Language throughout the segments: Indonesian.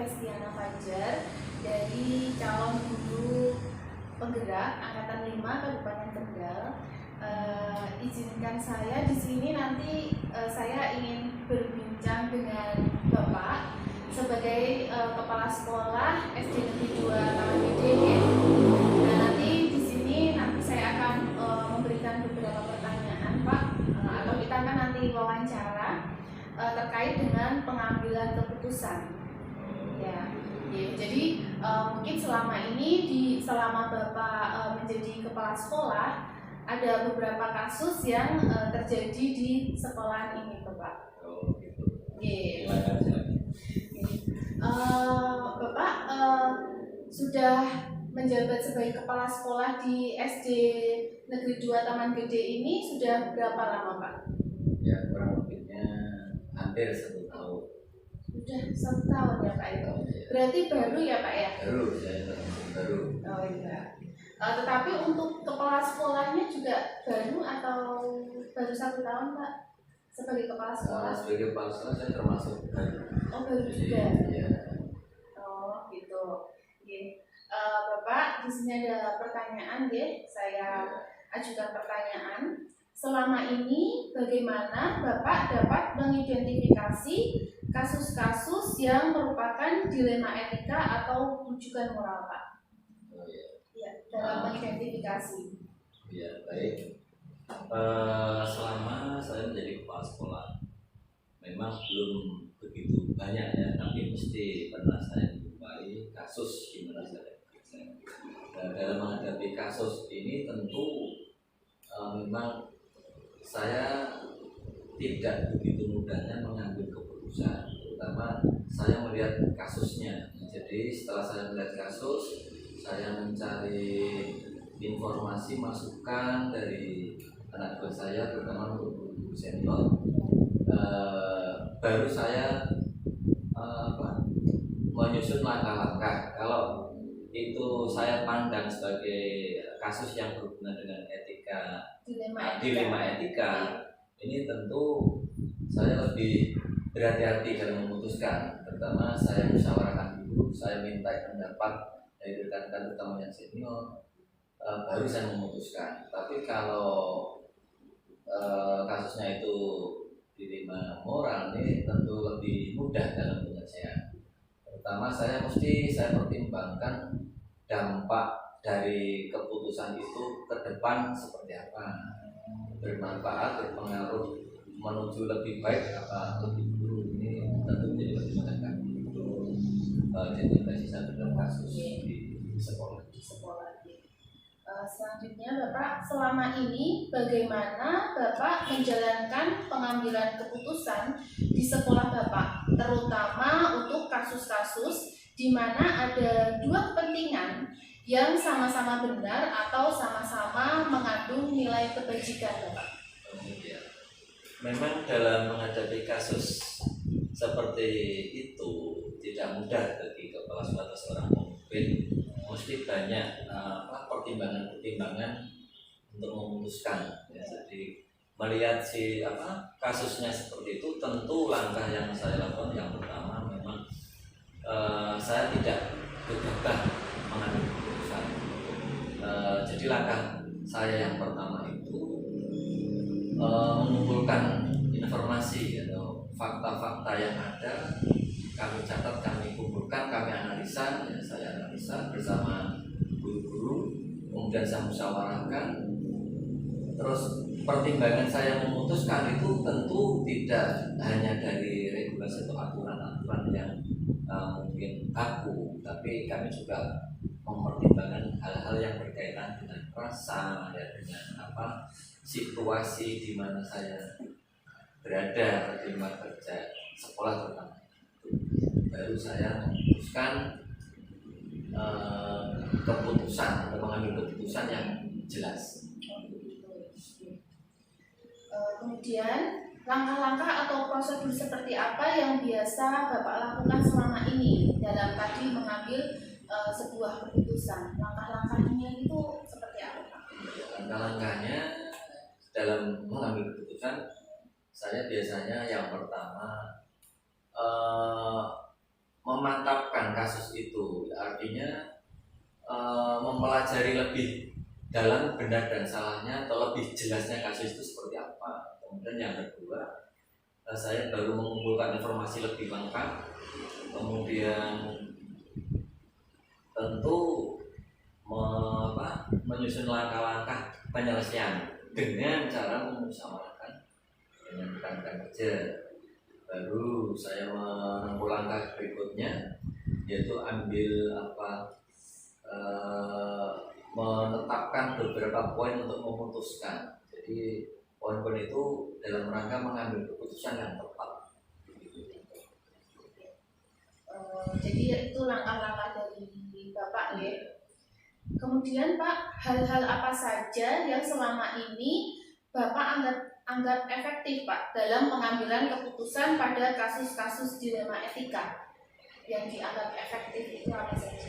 Restiana Fajar dari calon guru penggerak Angkatan 5 Kabupaten Kendal. Izinkan saya di sini nanti saya ingin berbincang dengan Bapak sebagai kepala sekolah SD Negeri 2 Taman Gede. Nah, nanti di sini saya akan memberikan beberapa pertanyaan, Pak, atau kita akan nanti wawancara terkait dengan pengambilan keputusan. Ya, jadi mungkin selama ini selama Bapak menjadi kepala sekolah ada beberapa kasus yang terjadi di sekolah ini, Bapak. Oh, gitu. Yeah. Bapak sudah menjabat sebagai kepala sekolah di SD Negeri 2 Taman Gede ini sudah berapa lama, Pak? Ya, kurang lebihnya hampir 1 tahun. Sudah 1 tahun ya, Pak itu. Berarti baru ya, Pak ya? Baru, saya baru. Oh iya. Tetapi untuk kepala sekolahnya juga baru atau baru 1 tahun, Pak? Sebagai kepala sekolah? Sebagai kepala sekolah saya termasuk baru. Oh, baru juga. Ya. Oh, gitu. Oke. Bapak, di sini ada pertanyaan, ya. Saya ajukan pertanyaan. Selama ini, bagaimana Bapak dapat mengidentifikasi kasus-kasus yang merupakan dilema etika atau rujukan moral, Pak? Oh, ya. Ya, dalam mengidentifikasi. Ya, baik. Selama saya menjadi kepala sekolah, memang belum begitu banyak ya, tapi mesti pernah saya menjumpai kasus di mana saya bekerja. Dan dalam menghadapi kasus ini tentu memang saya tidak begitu mudahnya mengambil keputusan, terutama saya melihat kasusnya. Jadi setelah saya melihat kasus, saya mencari informasi masukan dari anak buah saya, terutama untuk guru senior. Baru saya menyusun langkah-langkah. Kalau itu saya pandang sebagai kasus yang berhubungan dengan dilema etika, ini tentu saya lebih berhati-hati dalam memutuskan. Pertama, saya musyawarahkan dulu, saya minta pendapat dari rekan-rekan terutama yang senior, baru saya memutuskan. Tapi kalau kasusnya itu dilema moral, ini tentu lebih mudah dalam penyelesaian. Pertama, saya pertimbangkan dampak dari keputusan itu ke depan seperti apa, bermanfaat, berpengaruh menuju lebih baik apa lebih buruk. Ini tentu menjadi pertimbangan kami untuk identifikasi satu dalam kasus di sekolah. Selanjutnya, Bapak, selama ini bagaimana Bapak menjalankan pengambilan keputusan di sekolah Bapak, terutama untuk kasus-kasus di mana ada dua kepentingan yang sama-sama benar atau sama-sama mengandung nilai kebajikan, Bapak? Memang dalam menghadapi kasus seperti itu tidak mudah bagi kepala sekolah seorang pemimpin. Mesti banyak pertimbangan-pertimbangan untuk memutuskan. Ya, jadi melihat kasusnya seperti itu, tentu langkah yang saya lakukan yang pertama memang saya tidak gegabah mengambil keputusan. Jadi langkah saya yang pertama itu mengumpulkan informasi atau fakta-fakta yang ada, kami catat, kami kumpulkan, kami analisa. Ya, saya analisa bersama guru-guru, kemudian saya musyawarahkan. Terus pertimbangan saya memutuskan itu tentu tidak hanya dari regulasi atau aturan-aturan yang mungkin baku, tapi kami juga mempertimbangkan hal-hal yang berkaitan dengan rasa, ya, dengan situasi di mana saya berada, di tempat kerja sekolah terutama. Baru saya memutuskan keputusan atau mengambil keputusan yang jelas. Kemudian langkah-langkah atau prosedur seperti apa yang biasa Bapak lakukan selama ini dalam tadi mengambil sebuah keputusan? Langkah-langkahnya itu seperti apa, Pak? Langkah-langkahnya dalam mengambil keputusan, saya biasanya yang pertama memantapkan kasus itu, artinya mempelajari lebih dalam benar dan salahnya atau lebih jelasnya kasus itu seperti apa. Kemudian yang kedua, saya baru mengumpulkan informasi lebih lengkap, kemudian tentu menyusun langkah-langkah penyelesaian dengan cara memusyawarahkan dengan rekan-rekan kerja. Baru saya menempuh langkah berikutnya, yaitu menetapkan beberapa poin untuk memutuskan. Jadi poin-poin itu dalam rangka mengambil keputusan yang tepat. Jadi itu langkah-langkah dari Bapak ya. Kemudian Pak, hal-hal apa saja yang selama ini Bapak anggap efektif Pak dalam pengambilan keputusan pada kasus-kasus dilema etika? Yang dianggap efektif itu apa saja?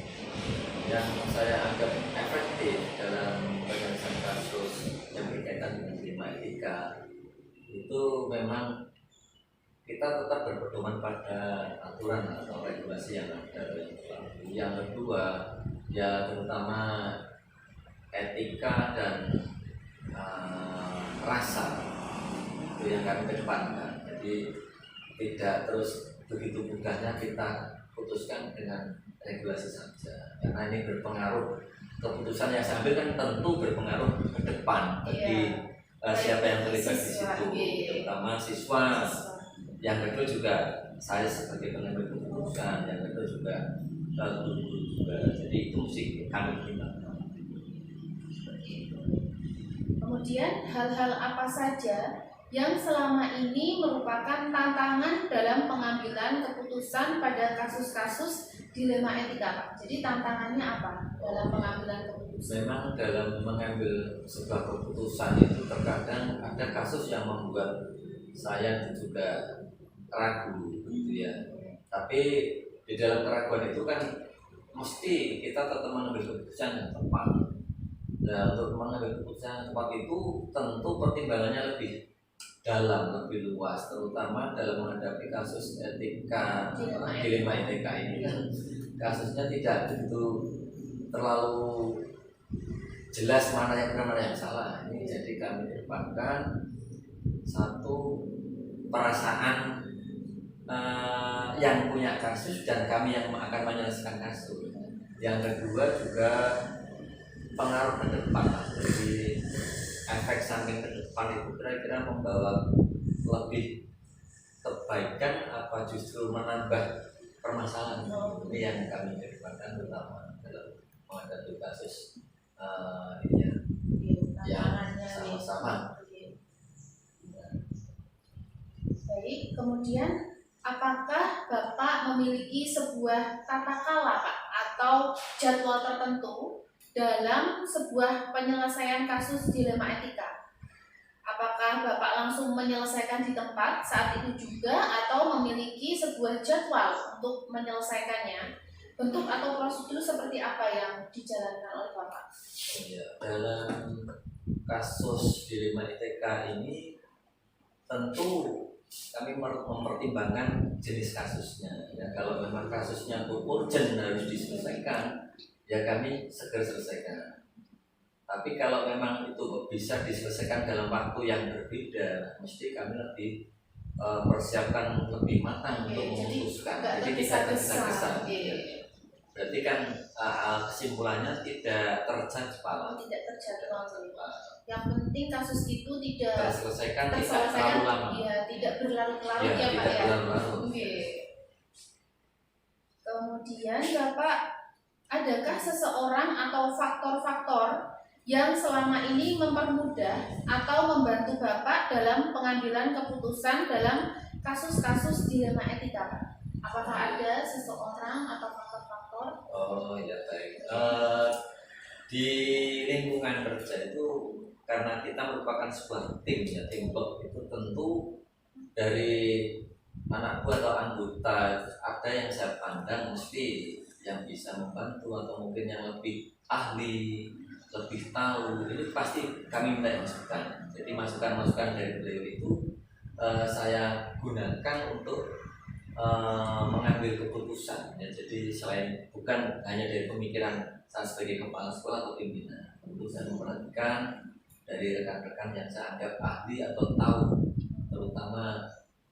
Yang saya anggap efektif dalam penyelesaian kasus yang berkaitan dengan dilema etika itu memang kita tetap berpedoman pada aturan atau regulasi yang ada. Yang kedua, ya terutama etika dan rasa itu yang kami kedepankan. Jadi tidak terus begitu mudahnya kita putuskan dengan regulasi saja, karena ini berpengaruh, keputusan yang saya ambil kan tentu berpengaruh ke depan bagi siapa yang terlibat di situ, terutama siswa. Yang kedua juga saya sebagai pengambil keputusan, yang kedua juga guru juga. Jadi itu mesti kami pertimbangkan. Kemudian hal-hal apa saja yang selama ini merupakan tantangan dalam pengambilan keputusan pada kasus-kasus dilema etika Pak? Jadi tantangannya apa dalam pengambilan keputusan? Memang dalam mengambil sebuah keputusan itu terkadang ada kasus yang membuat saya juga ragu gitu ya. Tapi di dalam keraguan itu kan mesti kita tetap mengambil keputusan yang tepat. Nah, untuk mengambil keputusan yang tepat itu tentu pertimbangannya lebih dalam, lebih luas, terutama dalam menghadapi kasus etika, dilema etika ini kan kasusnya tidak begitu terlalu jelas mana yang benar mana yang salah. Ini jadi kami kedepankan satu perasaan yang punya kasus dan kami yang akan menyelesaikan kasus. Yang kedua juga pengaruh ke depan, jadi efek samping ke depan itu kira-kira membawa lebih kebaikan apa justru menambah permasalahan. Ini yang kami kedepankan terutama dalam menghadapi kasus yang sama-sama. Baik, kemudian apakah Bapak memiliki sebuah tata kala Pak atau jadwal tertentu dalam sebuah penyelesaian kasus dilema etika? Apakah Bapak langsung menyelesaikan di tempat saat itu juga atau memiliki sebuah jadwal untuk menyelesaikannya? Bentuk atau prosedur seperti apa yang dijalankan oleh Bapak? Ya, dalam kasus dilema etika ini tentu kami mempertimbangkan jenis kasusnya. Ya, kalau memang kasusnya urgent harus diselesaikan, ya kami segera selesaikan. Tapi kalau memang itu bisa diselesaikan dalam waktu yang berbeda, mesti kami lebih persiapkan lebih matang untuk memutuskan. Jadi tidak tergesa-gesa. Berarti kan kesimpulannya tidak terjadwal. Tidak terjadwal. Yang penting kasus itu tidak terselesaikan, tidak terlalu lama. Ya, tidak berlarut-larut ya Pak ya. Oke. Kemudian Bapak, adakah seseorang atau faktor-faktor yang selama ini mempermudah atau membantu Bapak dalam pengambilan keputusan dalam kasus-kasus dilema etika Pak? Apakah ada seseorang atau faktor-faktor? Oh ya baik. Di lingkungan kerja itu karena kita merupakan sebuah tim ya, teamwork itu tentu dari anak buah atau anggota ada yang saya pandang mesti yang bisa membantu atau mungkin yang lebih ahli, lebih tahu, ini pasti kami minta masukan. Jadi masukan-masukan dari beliau itu saya gunakan untuk mengambil keputusan ya. Jadi selain bukan hanya dari pemikiran saya sebagai kepala sekolah atau pimpinan, tentu saya memperhatikan dari rekan-rekan yang saya anggap ahli atau tahu, terutama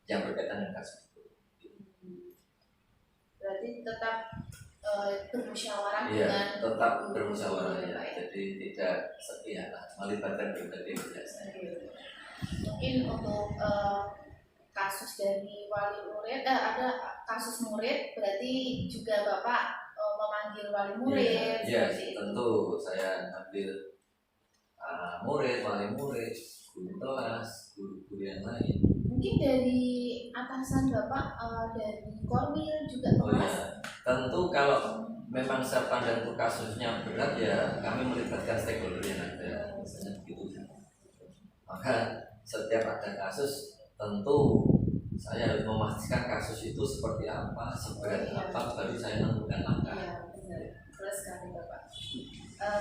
yang berkaitan dengan kasus itu. Berarti tetap bermusyawarah Iya, dengan tetap bermusyawarah guru, ya. Pak, ya. Jadi tidak sepihak, melibatkan berbagai pihak. Mungkin untuk kasus dari wali murid, ada kasus murid, berarti juga Bapak memanggil wali murid. Iya, seperti itu. tentu saya ambil murid, wali murid, guru kelas, guru-guru yang lain. Mungkin dari atasan Bapak, dari Korwil juga Oh kelas. ya, tentu kalau memang saya pandang itu kasusnya berat ya kami melibatkan stakeholder yang ada, misalnya begitu. Maka setiap ada kasus tentu saya harus memastikan kasus itu seperti apa, seberat apa, baru saya menentukan langkah. Iya, benar. Betul sekali Bapak.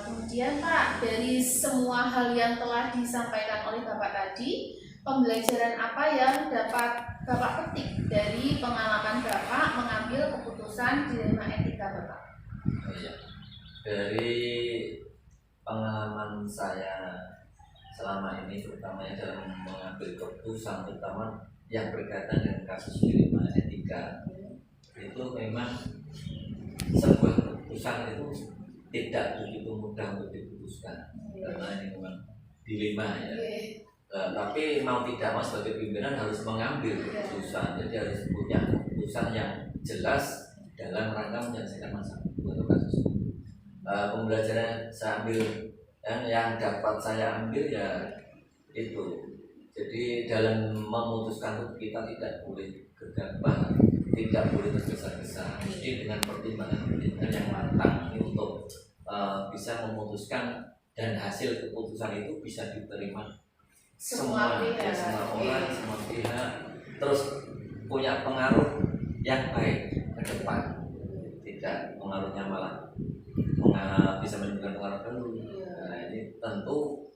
Kemudian Pak, dari semua hal yang telah disampaikan oleh Bapak tadi, pembelajaran apa yang dapat Bapak petik dari pengalaman Bapak mengambil keputusan dilema etika Bapak? Oh iya. Dari pengalaman saya selama ini, terutama dalam mengambil keputusan, terutama yang berkaitan dengan kasus dilema etika, itu memang sebuah keputusan itu tidak begitu mudah untuk diputuskan karena ini memang dilema ya. Tapi mau tidak mau sebagai pimpinan harus mengambil keputusan, jadi harus punya keputusan yang jelas dalam rangka menyelesaikan masalah atau kasus. Pembelajaran saya ambil dan yang dapat saya ambil ya itu. Jadi dalam memutuskan itu kita tidak boleh gegabah, tidak boleh tergesa-gesa, mesti dengan pertimbangan-pertimbangan yang matang untuk bisa memutuskan dan hasil keputusan itu bisa diterima semua orang, semua pihak, terus punya pengaruh yang baik ke depan, tidak pengaruhnya malah bisa menimbulkan pengaruh baru. Nah ini tentu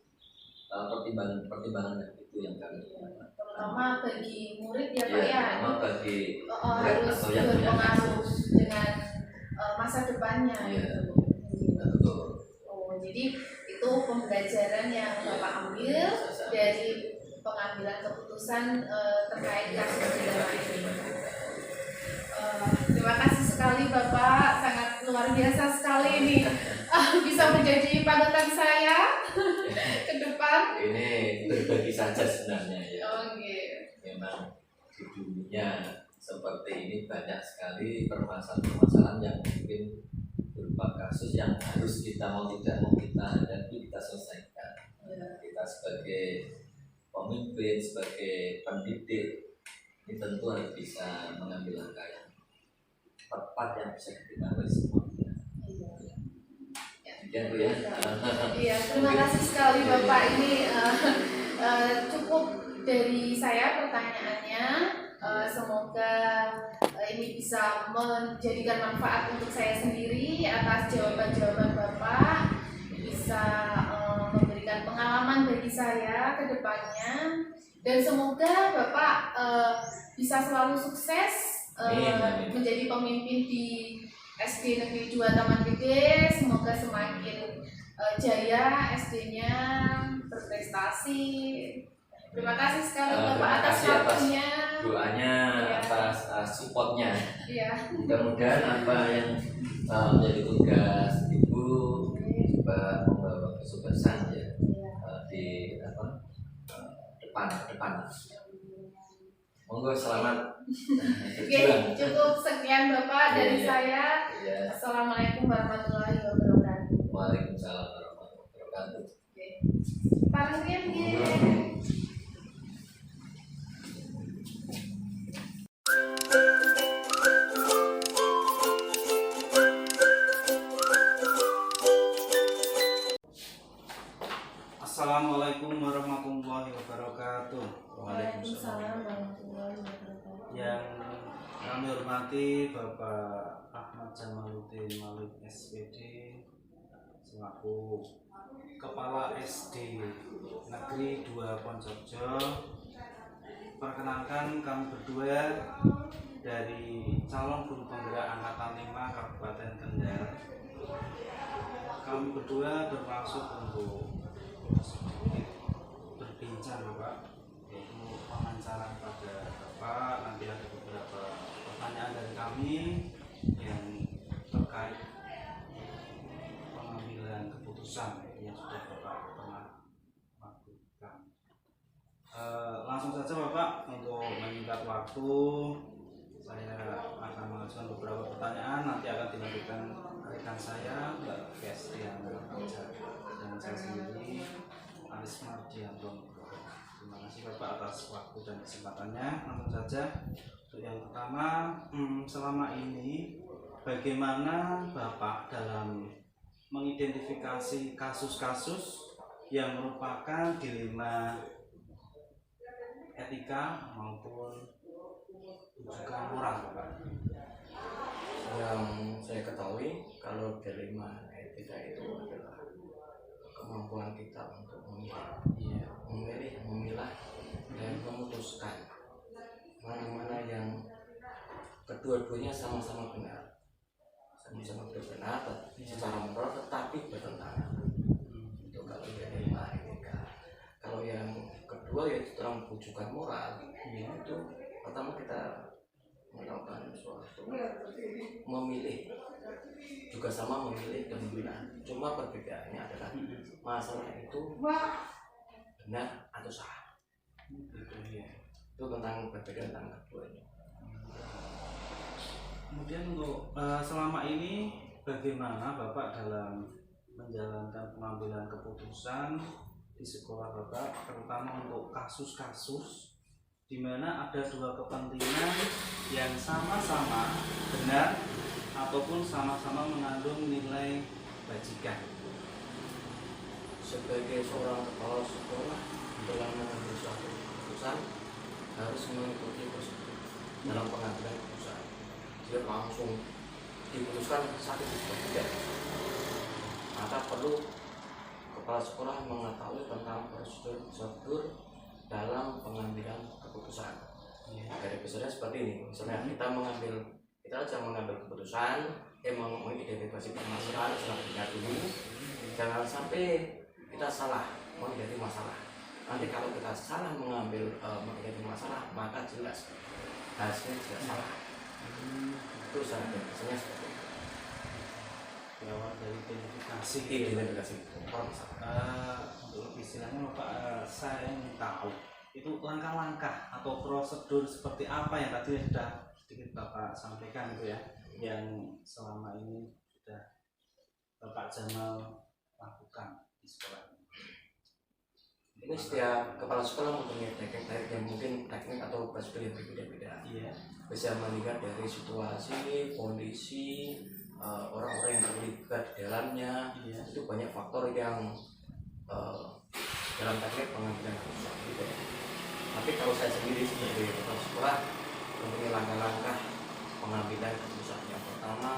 pertimbangan itu yang kami terutama bagi murid ya Pak ya, terutama bagi murid harus atau yang punya berpengaruh dengan masa depannya. Iya, betul. Jadi itu pembelajaran yang Bapak ambil dari pengambilan keputusan terkait kasus dilema ini. Terima kasih sekali Bapak, sangat luar biasa sekali ini bisa menjadi panutan saya ke depan. Ini berbagi saja sebenarnya ya. Memang di dunia seperti ini banyak sekali permasalahan-permasalahan yang mungkin berupa kasus yang harus kita mau tidak mau kita hadapi, kita selesaikan. Kita sebagai pemimpin, sebagai pendidik, ini tentu harus bisa mengambil langkah yang tepat yang bisa kita oleh semua. Iya, terima kasih sekali Bapak. Ini cukup dari saya pertanyaannya. Semoga ini bisa menjadikan manfaat untuk saya sendiri atas jawaban-jawaban Bapak, bisa memberikan pengalaman bagi saya ke depannya, dan semoga Bapak bisa selalu sukses menjadi pemimpin di SD Negeri 2 Taman Gede. Semoga semakin jaya SD-nya, berprestasi. Terima kasih sekali Bapak atas waktunya, doanya, atas supportnya. Iya. Mudah-mudahan apa yang menjadi tugas Ibu juga membawa kesuksesan ya di depan. Monggo selamat. Oke, cukup sekian Bapak dari saya. Assalamualaikum warahmatullahi wabarakatuh. Waalaikumsalam warahmatullahi wabarakatuh. Panggilan Assalamualaikum warahmatullahi wabarakatuh. Waalaikumsalam warahmatullahi wabarakatuh. Yang kami hormati Bapak Ahmad Jamaluddin Malik SPD selaku Kepala SD Negeri 2 Pondokjo. Perkenalkan kami berdua dari calon guru penggerak Angkatan 5 Kabupaten Kendal. Kami berdua bermaksud untuk sedikit berbincang Bapak, yaitu wawancara pada Bapak. Nanti ada beberapa pertanyaan dari kami yang terkait pengambilan keputusan yang sudah Bapak pernah lakukan. Langsung saja Bapak, untuk menyingkat waktu saya akan mengajukan beberapa pertanyaan, nanti akan dilanjutkan rekan saya Mbak Kestiana Fajar dan saya sendiri Aris Mardianto. Terima kasih Bapak atas waktu dan kesempatannya. Langsung saja untuk yang pertama, selama ini bagaimana Bapak dalam mengidentifikasi kasus-kasus yang merupakan dilema etika maupun rujukan moral Bapak? Yang saya ketahui, kalau dilema etika itu adalah kemampuan kita untuk memilih, memilah, dan memutuskan mana-mana yang kedua-duanya sama-sama benar, secara moral, tetapi bertentangan. Itu kalau dilema etika. Kalau yang kedua yaitu tentang rujukan moral, itu pertama kita melakukan suatu memilih, juga sama memilih dan memilah, cuma perbedaannya adalah masalah itu benar atau salah. Itu tentang perbedaan tentang keduanya. Kemudian untuk selama ini bagaimana Bapak dalam menjalankan pengambilan keputusan di sekolah Bapak, terutama untuk kasus-kasus di mana ada dua kepentingan yang sama-sama benar ataupun sama-sama mengandung nilai kebajikan? Sebagai seorang kepala sekolah, dalam mengambil suatu keputusan harus mengikuti prosedur dalam pengambilan keputusan. Tidak langsung diputuskan satu tidak, maka perlu kepala sekolah mengetahui tentang prosedur dalam pengambilan keputusan. Dari besarnya seperti ini, misalnya kita aja mengambil keputusan, mengidentifikasi permasalahan secara benar dulu. Jangan sampai kita salah mengidentifikasi masalah. Nanti kalau kita salah mengidentifikasi masalah, maka jelas hasilnya jelas salah. Itu sangat biasanya seperti itu. Berawal dari identifikasi. Untuk istilahnya Bapak, saya ingin tahu itu langkah-langkah atau prosedur seperti apa yang tadi sudah sedikit Bapak sampaikan itu ya, yang selama ini sudah Bapak Jamal lakukan di sekolah. Ini setiap kepala sekolah mempunyai teknik yang mungkin teknik atau prosedur yang berbeda-beda. Bisa melihat dari situasi, kondisi, orang-orang yang terlibat di dalamnya. Itu banyak faktor yang dalam teknik pengambilan keputusan gitu ya. Tapi kalau saya sendiri sebagai kepala sekolah mempunyai langkah-langkah pengambilan keputusan. Yang pertama,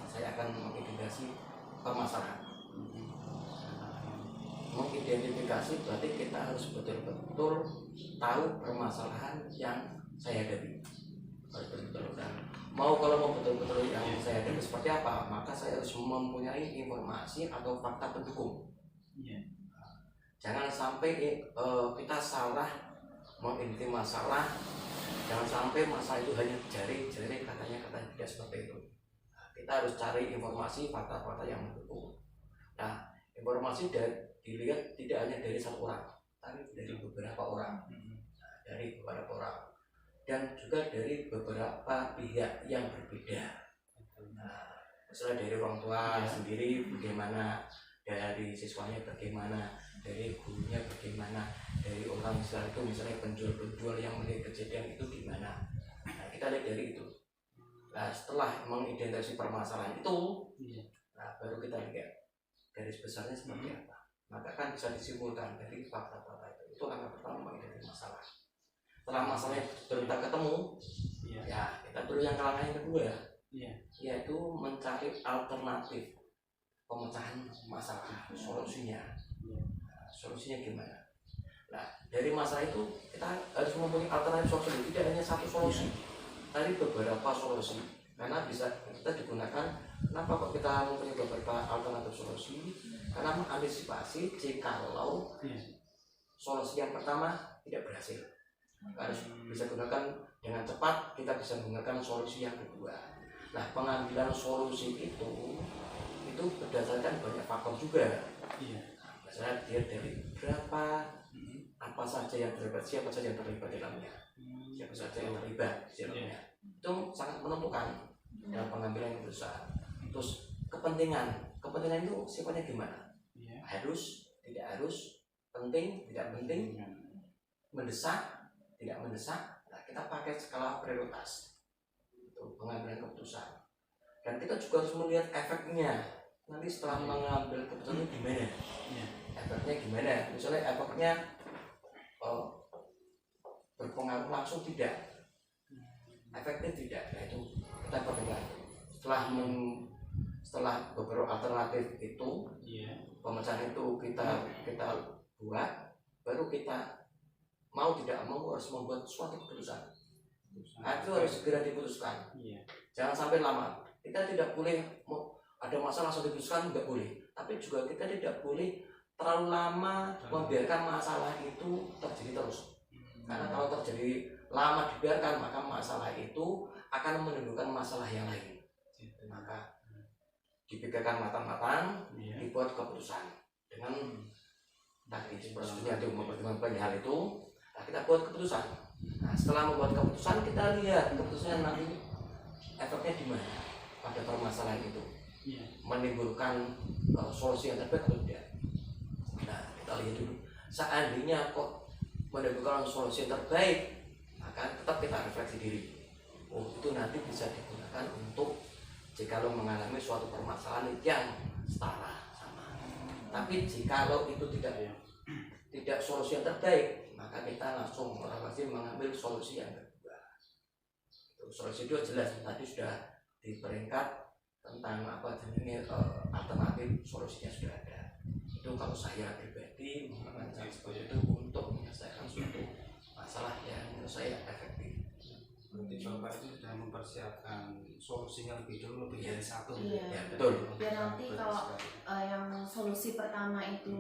saya akan mengidentifikasi permasalahan. Mengidentifikasi berarti kita harus betul-betul tahu permasalahan yang saya hadapi. Betul-betul, dan kalau mau betul-betul yang saya hadapi seperti apa, maka saya harus mempunyai informasi atau fakta pendukung. Jangan sampai kita salah mengidentifikasi masalah. Jangan sampai masalah itu hanya jari katanya tidak seperti itu. Kita harus cari informasi fakta-fakta yang mendukung. Nah, informasi dilihat tidak hanya dari satu orang, tapi dari beberapa orang. Dan juga dari beberapa pihak yang berbeda. Nah, misalnya dari orang tua sendiri bagaimana, dari siswanya bagaimana, dari gurunya bagaimana, dari orang misalnya penjual yang melihat kejadian itu gimana. Nah, kita lihat dari itu. Nah, setelah mengidentifikasi permasalahan itu, nah, baru kita lihat garis besarnya seperti apa. Maka kan bisa disimpulkan dari fakta-fakta itu. Itu langkah pertama mengidentifikasi masalah. Setelah masalahnya belum kita ketemu, ya kita perlu yang langkah yang kedua, yaitu mencari alternatif pemecahan masalah, solusinya. Solusinya gimana? Nah, dari masalah itu kita harus mempunyai alternatif solusi, tidak hanya satu solusi. cari beberapa solusi, karena bisa kita digunakan. Kenapa kok kita mempunyai beberapa alternatif solusi? Karena mengantisipasi jikalau solusi yang pertama tidak berhasil, harus bisa gunakan dengan cepat, kita bisa menggunakan solusi yang kedua. Nah, pengambilan solusi itu berdasarkan banyak faktor juga. Nah, misalnya dia dari berapa, apa saja yang terlibat, siapa saja yang terlibat dalamnya, siapa saja yang terlibat di dalamnya, itu sangat menentukan dalam pengambilan keputusan. Terus kepentingan itu sifatnya gimana? Harus, tidak harus, penting, tidak penting, mendesak, tidak mendesak. Nah, kita pakai skala prioritas untuk pengambilan keputusan. Dan kita juga harus melihat efeknya. Nanti setelah mengambil keputusan itu gimana? Efeknya gimana? Misalnya efeknya berpengaruh langsung tidak, efektif tidak. Nah, itu kita pertimbangkan. Setelah beberapa alternatif itu, pemecahan itu kita buat, baru kita mau tidak mau harus membuat suatu keputusan. Nah, itu harus segera diputuskan. Jangan sampai lama. Kita tidak boleh ada masalah langsung diputuskan, nggak boleh. Tapi juga kita tidak boleh terlalu lama membiarkan masalah itu terjadi terus. Karena kalau terjadi lama dibiarkan, maka masalah itu akan menimbulkan masalah yang lain. Maka dipikirkan matang-matang, dibuat keputusan dengan tadi sepertinya itu mempertimbangkan hal itu. Nah, kita buat keputusan. Nah, setelah membuat keputusan, kita lihat keputusannya nanti efeknya di mana pada permasalahan itu, menimbulkan solusi yang terbaik atau tidak. Nah, kita lihat dulu. Seandainya kok menimbulkan solusi yang terbaik, maka tetap kita refleksi diri. Oh, itu nanti bisa digunakan untuk jikalau mengalami suatu permasalahan yang setara sama. Tapi jikalau itu tidak solusi yang terbaik, maka kita langsung mengambil solusi yang kedua. Solusi itu jelas tadi sudah di peringkat tentang apa jenis alternatif solusinya sudah ada. Itu kalau saya pribadi menggunakan cara seperti itu untuk menyelesaikan suatu masalah yang menurut saya efektif. Berarti Bapak itu sudah mempersiapkan solusinya lebih dulu, lebih dari satu. Iya. Betul. Biar nanti kalau yang solusi pertama itu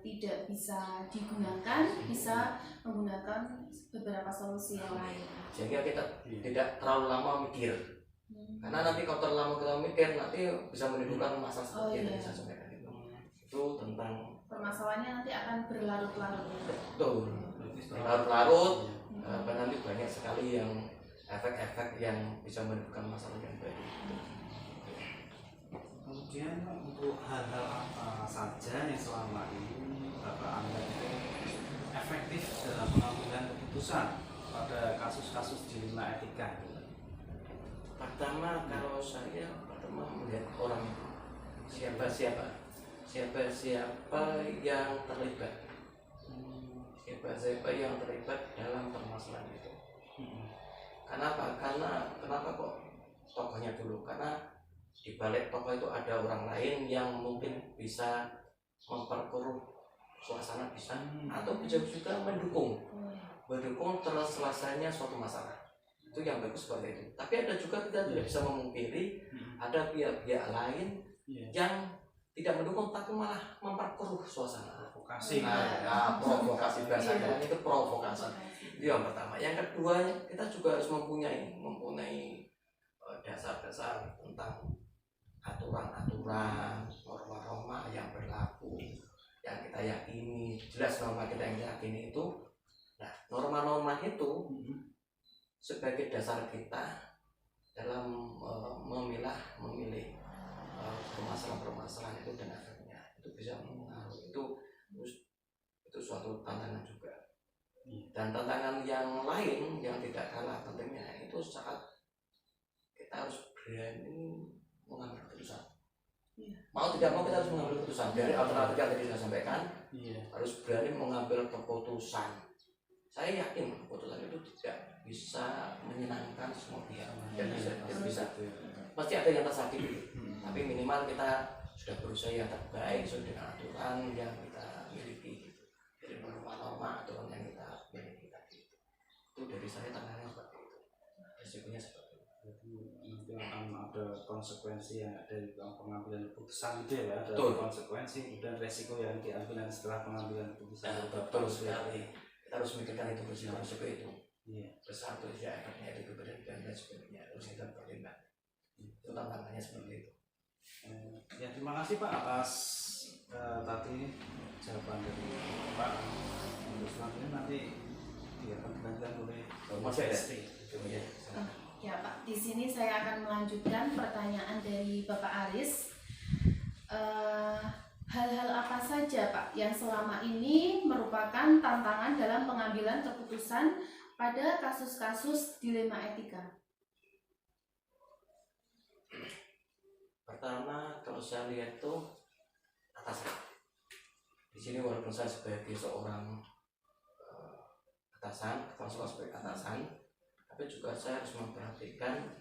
tidak bisa digunakan, bisa menggunakan beberapa solusi yang lain. Sehingga kita tidak terlalu lama mikir. Karena nanti kalau terlalu lama kita mikir, nanti bisa menimbulkan masalah seperti yang saya sampaikan itu. Itu tentang permasalahannya nanti akan berlarut-larut. Betul. Berlarut-larut, nanti banyak sekali yang efek-efek yang bisa menimbulkan masalah yang baik. Kemudian untuk hal-hal apa saja yang selama ini Bapak anggap itu efektif dalam pengambilan keputusan pada kasus-kasus dilema etika? Pertama, kalau saya melihat orang siapa yang terlibat, siapa yang terlibat dalam permasalahan itu. Kenapa kok tokohnya dulu? Karena di balik tokoh itu ada orang lain yang mungkin bisa memperkeruh suasana, bisa atau bisa juga mendukung terselesainya suatu masalah. Itu yang bagus seperti itu. Tapi ada juga kita tidak bisa memungkiri ada pihak-pihak lain yang tidak mendukung tapi malah memperkeruh suasana. Provokasi. Provokasi bahasanya itu provokasi. Itu yang pertama. Yang kedua, kita juga harus mempunyai dasar-dasar tentang aturan-aturan, norma-norma yang berlaku, yang kita yakini, jelas norma kita yang yakini itu. Nah, norma-norma itu sebagai dasar kita dalam memilih permasalahan-permasalahan itu dan efeknya. Itu bisa mengaruhi, itu suatu tantangan juga. Dan tantangan yang lain yang tidak kalah pentingnya itu saat kita harus berani mengambil keputusan. Mau tidak mau kita harus mengambil keputusan. Dari alternatif yang tadi saya sampaikan, harus berani mengambil keputusan. Saya yakin keputusan itu tidak bisa menyenangkan semua pihak. Dan bisa. Pasti ada yang tersakiti. Tapi minimal kita sudah berusaha yang terbaik sesuai dengan aturan yang kita miliki. Dari norma-norma aturan yang kita miliki tadi. Itu dari saya tantangannya seperti itu. Resikonya seperti itu. ada konsekuensi yang dari pengambilan keputusan gitu ya, ada Betul. konsekuensi dan resiko yang diambil setelah pengambilan keputusan. Betul sekali. Kita harus memikirkan itu resiko itu. Iya. Bersatu ya efeknya itu dan lain sebagainya harus kita pertimbangkan. Itu tantangannya seperti itu. Ya terima kasih Pak atas tadi jawaban dari Pak. Untuk selanjutnya nanti akan dilanjutkan oleh Masih ada. Istri. Ya. Ya Pak, di sini saya akan melanjutkan pertanyaan dari Bapak Aris. Hal-hal apa saja Pak yang selama ini merupakan tantangan dalam pengambilan keputusan pada kasus-kasus dilema etika? Pertama, kalau saya lihat tuh atasan. Di sini walaupun saya sebagai seorang atasan, kepala sekolah sebagai atasan, tapi juga saya harus memperhatikan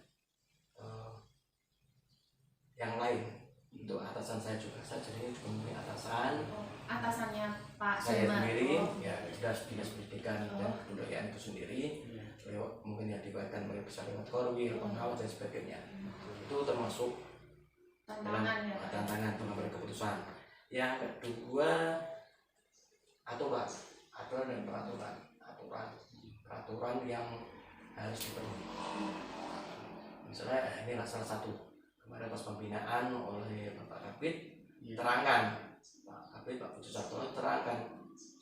yang lain. Untuk atasan saya juga, saya jadinya juga mempunyai atasan. Atasannya Pak Saya Sulaiman. sendiri, ya dinas pendidikan dan kebudayaan itu sendiri. Lewat mungkin yang diberikan oleh bisa lewat korwil, pengawas dan sebagainya. Itu termasuk dalam Tantangan ya Pak. tantangan pengambilan keputusan. Yang kedua, aturan dan peraturan yang harus dipenuhi. Misalnya inilah salah satu kemarin pas pembinaan oleh Bapak Kabid terangkan, Pak Kabid Pak Puji Sartono terangkan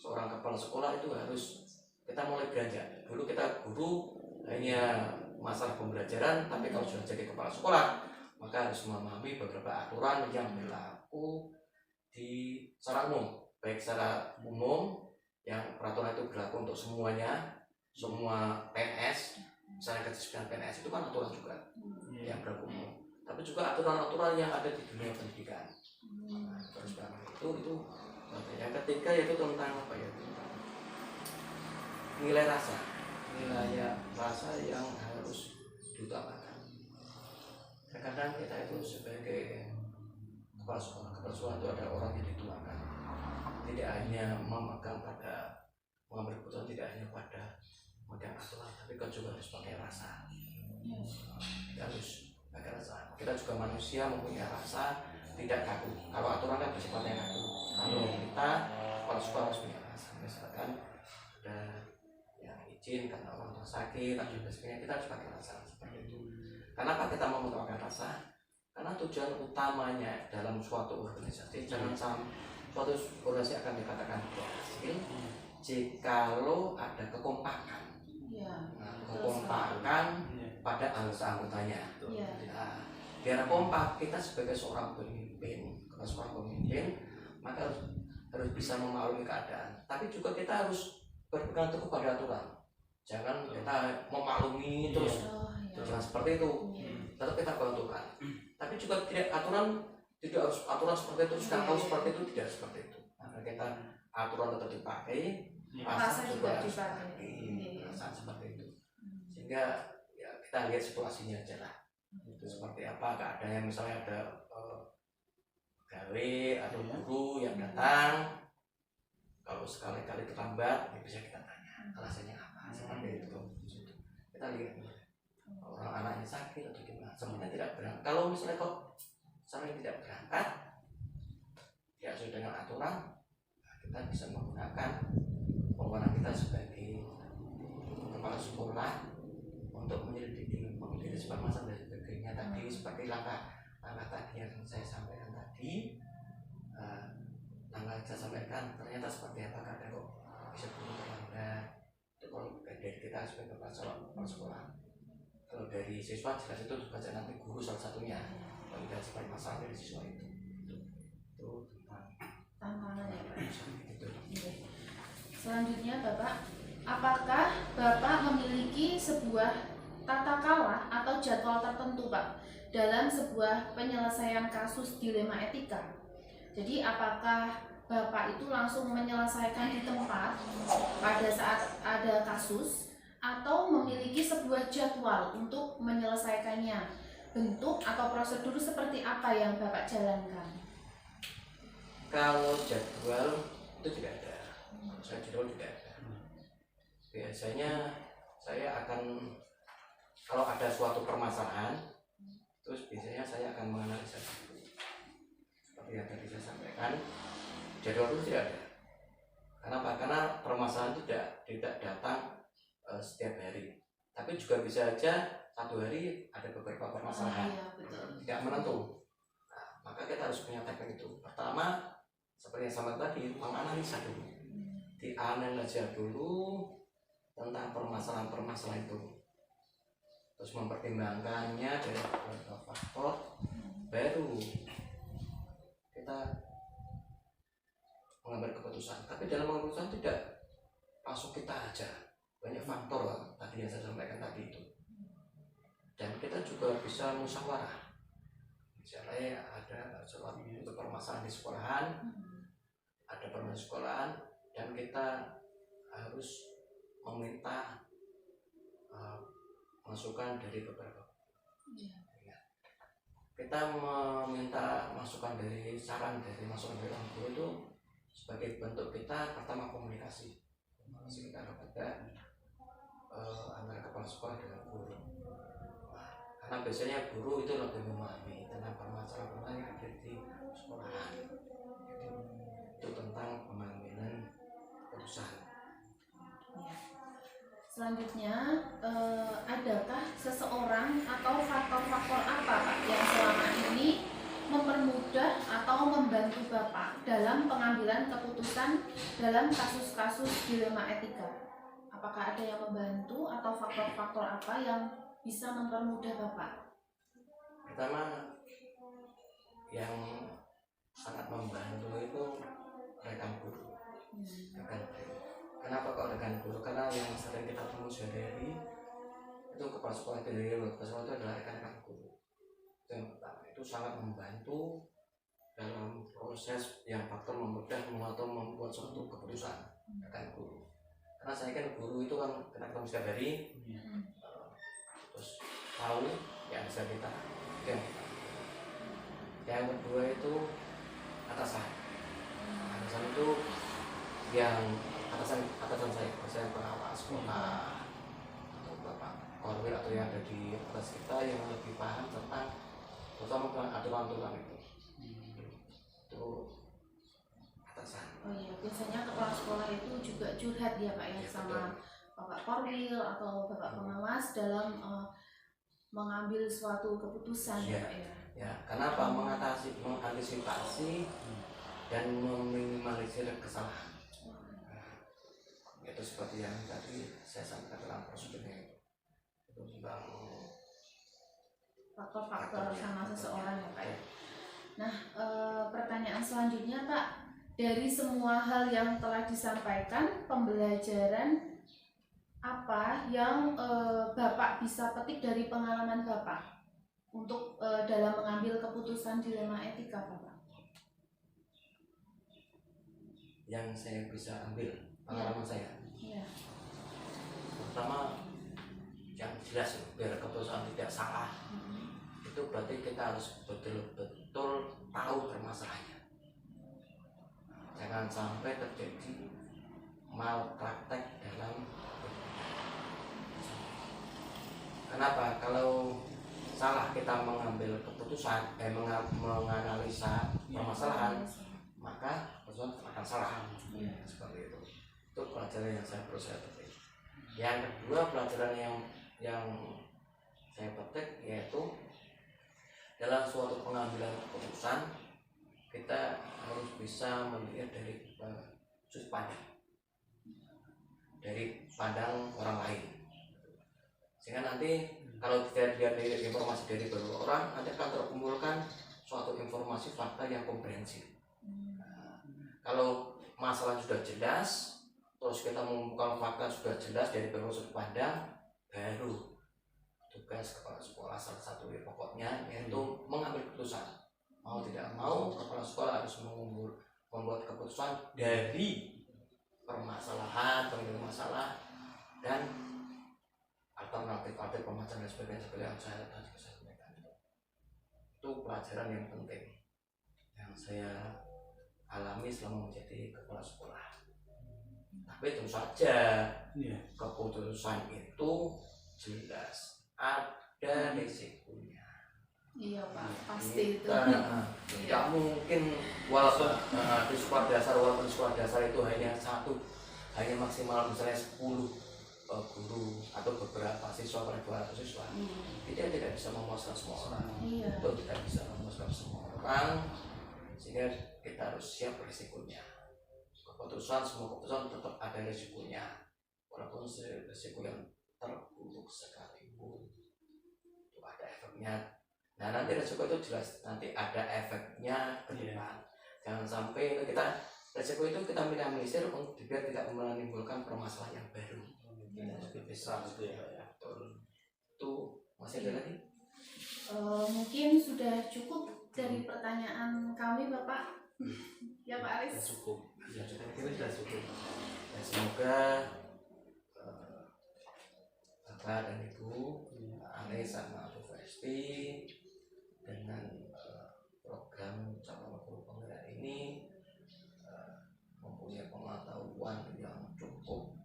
seorang kepala sekolah itu harus kita mulai belanja. Dulu kita guru hanya masalah pembelajaran, tapi kalau sudah jadi kepala sekolah maka harus memahami beberapa aturan yang berlaku di secara umum, baik secara umum yang peraturan itu berlaku untuk semuanya, semua PNS, misalnya kedisiplinan PNS itu kan aturan juga yang berlaku umum, tapi juga aturan-aturan yang ada di dunia pendidikan. Nah, terus itu yang ketiga yaitu tentang apa ya, nilai rasa yang harus diutamakan. Kadang kita itu sebagai kepala sekolah itu ada orang yang dituakan, tidak hanya memegang pada mengambil keputusan, tidak hanya pada memegang aturan, tapi kita juga harus pakai rasa. Kita harus pakai rasa. Kita juga manusia mempunyai rasa, tidak kaku. Kalau aturan kan bersifatnya kaku. Kalau kita kepala sekolah harus punya rasa. Misalkan ada yang izin karena orang tua sakit atau sebagainya, kita harus pakai rasa seperti itu. Kenapa kita mau menggunakan rasa? Karena tujuan utamanya dalam suatu organisasi, jangan sampai suatu organisasi akan dikatakan berhasil jikalau ada kekompakan. Kekompakan pada anggota-anggotanya. Nah, biar kompak, kita sebagai seorang pemimpin, maka harus bisa memaklumi keadaan. Tapi juga kita harus berpegang teguh pada aturan. Jangan kita memaklumi terus. Jangan seperti itu. Tetap kita bantukan. Tapi juga tidak harus aturan seperti itu, sudah tahu seperti itu, tidak seperti itu. Maka kita aturan tetap dipakai, rasa juga dipakai, rasa seperti itu. Sehingga ya kita lihat situasinya aja lah. Itu seperti apa keadaannya, misalnya ada gawe atau guru yang datang, kalau sekali-kali terlambat, ya bisa kita tanya alasannya apa, seperti itu. Kita lihat orang anaknya sakit atau gimana, semuanya tidak berangkat. Kalau misalnya kok sampai tidak berangkat, ya sesuai dengan aturan, kita bisa menggunakan wewenang kita sebagai kepala sekolah untuk menyelidiki sebuah masalah dan sebagainya. Tadi seperti langkah tadi yang saya sampaikan tadi, ternyata seperti apa kadang kok bisa terlambat. Itu kalau dari kita sebagai kepala sekolah. Kalau dari siswa jelas itu baca nanti guru salah satunya kalau tidak seperti masalah dari siswa itu tantangan ya Pak. Selanjutnya Bapak, apakah Bapak memiliki sebuah tata kelola atau jadwal tertentu Pak dalam sebuah penyelesaian kasus dilema etika? Jadi apakah Bapak itu langsung menyelesaikan di tempat pada saat ada kasus, atau memiliki sebuah jadwal untuk menyelesaikannya? Bentuk atau prosedur seperti apa yang Bapak jalankan? Kalau jadwal itu tidak ada. Saya jadwal tidak ada. Biasanya saya akan, kalau ada suatu permasalahan, Terus biasanya saya akan menganalisa itu. Seperti yang tadi saya sampaikan, jadwal itu tidak ada. Kenapa? Karena permasalahan itu tidak datang setiap hari, tapi juga bisa aja satu hari ada beberapa permasalahan. Iya, betul. Tidak menentu. Nah, maka kita harus punya teknik itu. Pertama, seperti yang sama tadi, menganalisa dulu. Dianalisa dulu tentang permasalahan-permasalahan itu. Terus mempertimbangkannya dari beberapa faktor, baru kita mengambil keputusan. Tapi dalam mengambil keputusan tidak langsung kita aja, banyak faktor tadi yang saya sampaikan tadi itu. Dan kita juga bisa musyawarah. Misalnya ada suatu permasalahan di sekolahan, ada permasalahan di sekolahan, dan kita harus meminta masukan dari beberapa. Kita meminta masukan dari masukan dari orang tua itu sebagai bentuk kita pertama komunikasi kita kepada antara kepala sekolah dengan guru. Karena biasanya guru itu lebih memahami tentang permasalahan yang ada di sekolahan. Itu tentang pengambilan keputusan. Selanjutnya, adakah seseorang atau faktor-faktor apa Pak yang selama ini mempermudah atau membantu Bapak dalam pengambilan keputusan dalam kasus-kasus dilema etika? Apakah ada yang membantu atau faktor-faktor apa yang bisa mempermudah Bapak? Pertama, yang sangat membantu itu rekan guru. Kenapa kok rekan guru? Karena yang sering kita temui sehari-hari itu kepala sekolah kepala sekolah itu adalah rekan-rekan guru. Itu yang pertama, itu sangat membantu dalam proses yang faktor memudah atau membuat suatu keputusan rekan guru. Karena saya kan guru itu kan kita ketemu setiap hari, terus tahu yang bisa kita. Yang kedua itu atasan. Atasan itu yang atasan saya pengawas sekolah atau bapak korwil atau yang ada di atas kita yang lebih paham tentang terutama aturan-aturan itu. Itu atasan. Oh iya, biasanya kepala sekolah itu juga curhat ya Pak ya, sama bapak korwil atau bapak pengawas dalam mengambil suatu keputusan ya Pak ya. Ya, kenapa? Mengantisipasi dan meminimalisir kesalahan. Itu seperti yang tadi saya sampaikan dalam prosedurnya itu tentang faktor-faktor sama seseorang ya Pak ya. Nah, pertanyaan selanjutnya Pak, dari semua hal yang telah disampaikan, pembelajaran apa yang Bapak bisa petik dari pengalaman Bapak untuk dalam mengambil keputusan dilema etika Bapak? Yang saya bisa ambil pengalaman saya. Ya. Pertama, yang jelas biar keputusan tidak salah. Itu berarti kita harus betul-betul tahu permasalahannya. Jangan sampai terjadi malpraktek dalam. Kenapa? Kalau salah kita mengambil keputusan, menganalisa permasalahan, maka keputusan akan salah. Seperti itu. Itu pelajaran yang saya perlu petik. Yang kedua, pelajaran yang saya petik yaitu dalam suatu pengambilan keputusan kita harus bisa melihat dari sudut pandang, dari pandang orang lain, sehingga nanti kalau tidak dilihat dari informasi dari beberapa orang, nanti akan terkumpulkan suatu informasi fakta yang komprehensif. Kalau masalah sudah jelas, terus kita mengumpulkan fakta sudah jelas dari beberapa sudut pandang, baru tugas kepala sekolah salah satu pokoknya yaitu mengambil keputusan. Mau tidak mau kepala sekolah harus membuat keputusan dari permasalahan, masalah dan alternatif pemacaran dan sebagainya seperti yang saya tadi sampaikan. Itu pelajaran yang penting yang saya alami selama menjadi kepala sekolah. Tapi tentu saja keputusan itu jelas ada risikonya. Iya Pak, pasti itu. Tidak mungkin walaupun di sekolah dasar itu hanya maksimal misalnya 10 guru atau beberapa siswa per 200 siswa. Tidak bisa memuaskan semua orang. Iya. Itu tidak bisa memuaskan semua orang, sehingga kita harus siap risikonya. Semua keputusan tetap ada risikonya, walaupun risiko yang terburuk sekalipun itu ada efeknya. Nah nanti risiko itu jelas nanti ada efeknya ke depan. Jangan sampai kita risiko itu kita minimalisir biar tidak menimbulkan permasalahan yang baru. Lebih besar itu ya. Betul. Itu masih ada lagi? Mungkin sudah cukup dari pertanyaan kami Bapak. Ya Pak Aris. Cukup. Ya, sudah cukup. Ya, semoga Bapak dan Ibu Aris sama Bu Festi dengan program calon guru penggerak ini mempunyai pengetahuan yang cukup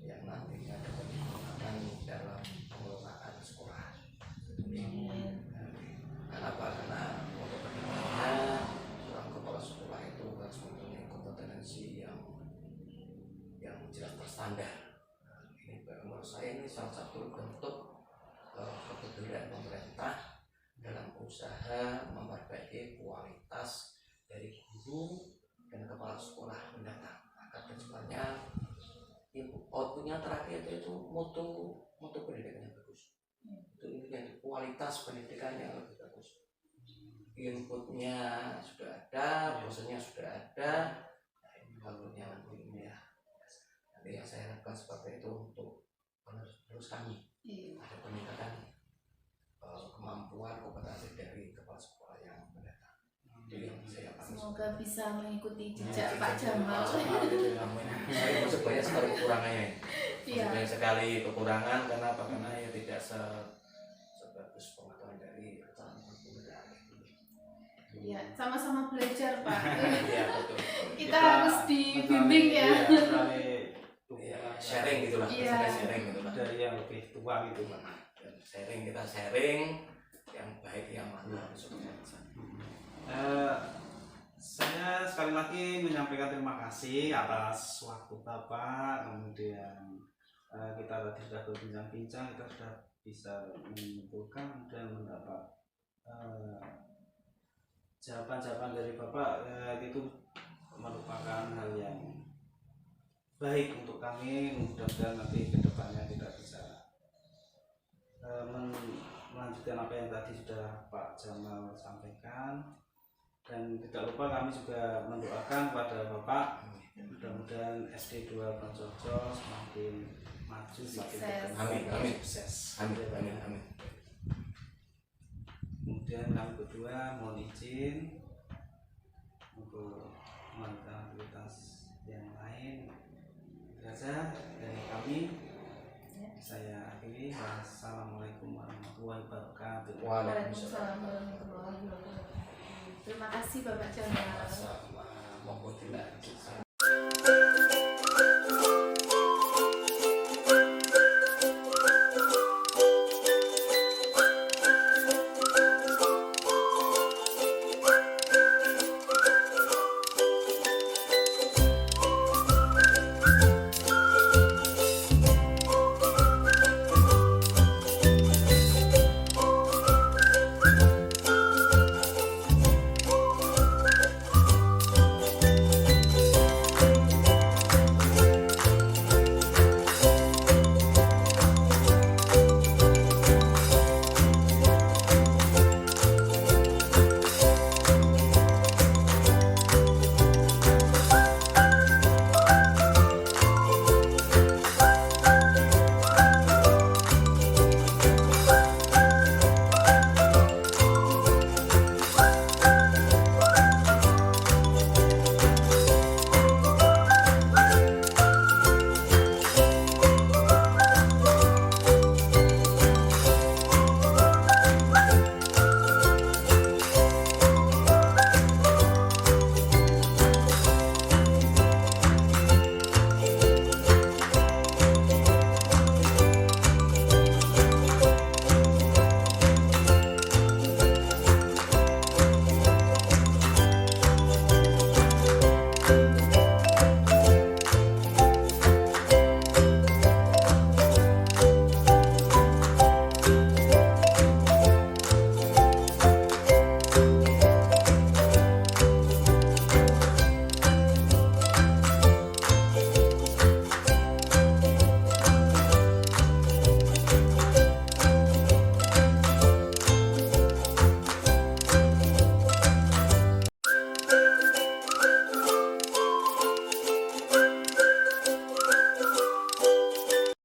yang nantinya dapat digunakan dalam pengelolaan sekolah. Kenapa? Karena untuk kedepannya seorang kepala sekolah itu harus mempunyai kompetensi yang jelas terstandar. Ini menurut saya ini salah satu bentuk kepedulian pemerintah dalam usaha memperbaiki kualitas dari guru dan kepala sekolah mendatang agar kedepannya outputnya terakhir itu mutu pendidikan yang bagus. Itu intinya kualitas pendidikan yang lebih bagus. Inputnya sudah ada, prosesnya sudah ada, outputnya nanti ya. Nanti yang saya harapkan seperti itu untuk penerus kami. Ada peningkatan kemampuan kompetensi dari kepala sekolah yang mendatang. Semoga bisa mengikuti jejak Pak Jamal. Saya masih banyak sekali kekurangannya. Banyak sekali kekurangan karena ya tidak sebagus pengetahuan dari calon penggerak. Iya, sama-sama belajar Pak. Iya betul. Kita harus dibimbing ya. Sharing gitulah. Sharing gitulah. Dari yang lebih tua gitu Pak. Kita sharing yang baik yang mana saya sekali lagi menyampaikan terima kasih atas waktu Bapak. Kemudian kita tadi sudah berbincang-bincang, kita sudah bisa menyimpulkan dan mendapat jawaban-jawaban dari Bapak. Itu merupakan hal yang baik untuk kami. Mudah-mudahan nanti ke depannya kita bisa melanjutkan apa yang tadi sudah Pak Jamal sampaikan, dan tidak lupa kami juga mendoakan kepada Bapak mudah-mudahan SD 2 Bonjojo semakin maju, semakin amin. sukses. Amin. Kemudian kami berdua mohon izin untuk melanjutkan aktivitas yang lain. Itu saja dari kami. Saya akhiri. Wassalamualaikum warahmatullahi wabarakatuh. Waalaikumsalam warahmatullahi wabarakatuh. Terima kasih Bapak Jamal. Monggo dilanjut.